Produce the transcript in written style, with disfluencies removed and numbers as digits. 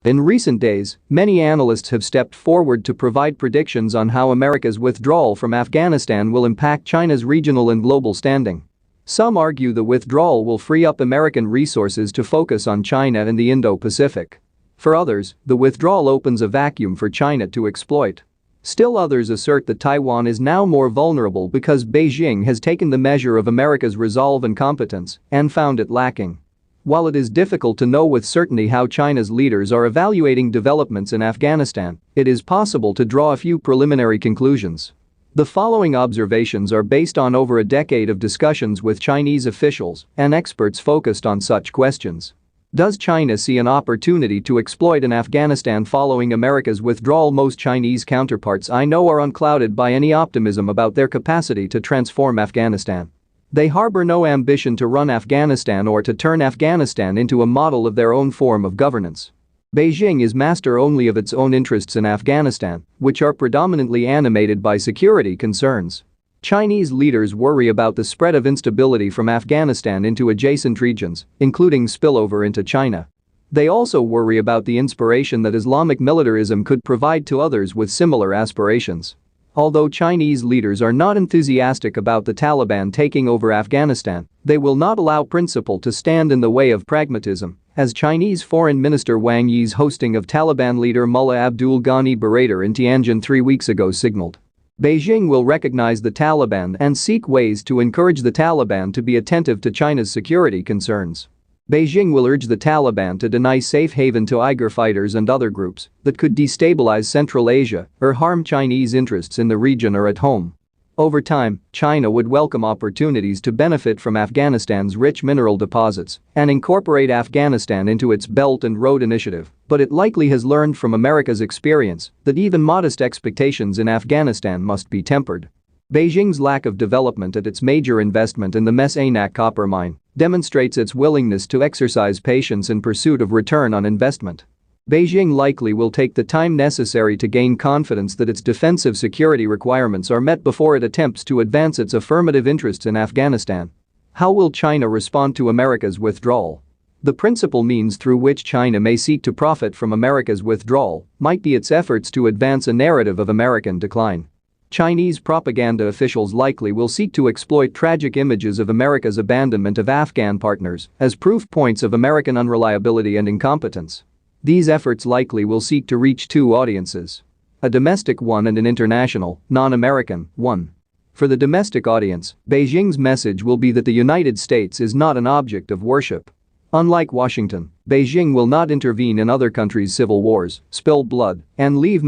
In recent days, many analysts have stepped forward to provide predictions on how America's withdrawal from Afghanistan will impact China's regional and global standing. Some argue the withdrawal will free up American resources to focus on China and the Indo-Pacific. For others, the withdrawal opens a vacuum for China to exploit. Still others assert that Taiwan is now more vulnerable because Beijing has taken the measure of America's resolve and competence and found it lacking. While it is difficult to know with certainty how China's leaders are evaluating developments in Afghanistan, it is possible to draw a few preliminary conclusions. The following observations are based on over a decade of discussions with Chinese officials and experts focused on such questions. Does China see an opportunity to exploit in Afghanistan following America's withdrawal? Most Chinese counterparts I know are unclouded by any optimism about their capacity to transform Afghanistan. They harbor no ambition to run Afghanistan or to turn Afghanistan into a model of their own form of governance. Beijing is master only of its own interests in Afghanistan, which are predominantly animated by security concerns. Chinese leaders worry about the spread of instability from Afghanistan into adjacent regions, including spillover into China. They also worry about the inspiration that Islamic militarism could provide to others with similar aspirations. Although Chinese leaders are not enthusiastic about the Taliban taking over Afghanistan, they will not allow principle to stand in the way of pragmatism, as Chinese Foreign Minister Wang Yi's hosting of Taliban leader Mullah Abdul Ghani Baradar in Tianjin 3 weeks ago signaled. Beijing will recognize the Taliban and seek ways to encourage the Taliban to be attentive to China's security concerns. Beijing will urge the Taliban to deny safe haven to Uyghur fighters and other groups that could destabilize Central Asia or harm Chinese interests in the region or at home. Over time, China would welcome opportunities to benefit from Afghanistan's rich mineral deposits and incorporate Afghanistan into its Belt and Road Initiative, but it likely has learned from America's experience that even modest expectations in Afghanistan must be tempered. Beijing's lack of development at its major investment in the Mes Aynak copper mine demonstrates its willingness to exercise patience in pursuit of return on investment. Beijing likely will take the time necessary to gain confidence that its defensive security requirements are met before it attempts to advance its affirmative interests in Afghanistan. How will China respond to America's withdrawal? The principal means through which China may seek to profit from America's withdrawal might be its efforts to advance a narrative of American decline. Chinese propaganda officials likely will seek to exploit tragic images of America's abandonment of Afghan partners as proof points of American unreliability and incompetence. These efforts likely will seek to reach two audiences: a domestic one and an international, non-American one. For the domestic audience, Beijing's message will be that the United States is not an object of worship. Unlike Washington, Beijing will not intervene in other countries' civil wars, spill blood, and leave